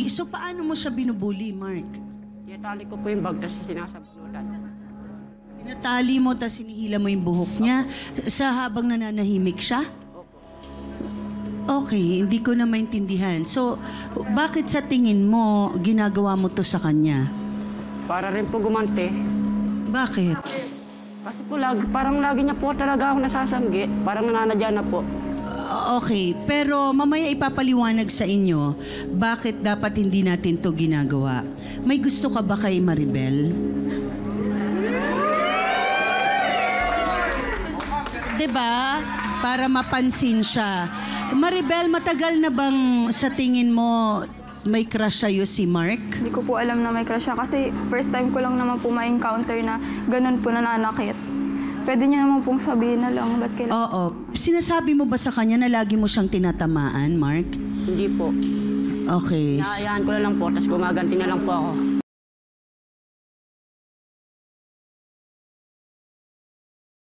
So paano mo siya binubuli, Mark? Tinatali ko po yung bag, tapos sinasabunutan. Tinatali mo, tapos sinihila mo yung buhok niya sa habang nananahimik siya? Okay, hindi ko na maintindihan. So, bakit sa tingin mo ginagawa mo to sa kanya? Para rin po gumante. Bakit? Kasi po, parang lagi niya po talaga ako nasasanggi. Parang nananadya na po. Okay, pero mamaya ipapaliwanag sa inyo bakit dapat hindi natin to ginagawa. May gusto ka ba kay Maribel? 'Di ba? Para mapansin siya. Maribel, matagal na bang sa tingin mo may crush sa'yo si Mark? Hindi ko po alam na may crush siya kasi first time ko lang naman po ma-encounter na ganun po nananakit. Pwede niya naman pong sabihin na lang, ba't kailangan? Oo. Sinasabi mo ba sa kanya na lagi mo siyang tinatamaan, Mark? Hindi po. Okay. Naayaan ko na lang po, tapos gumaganti na lang po ako.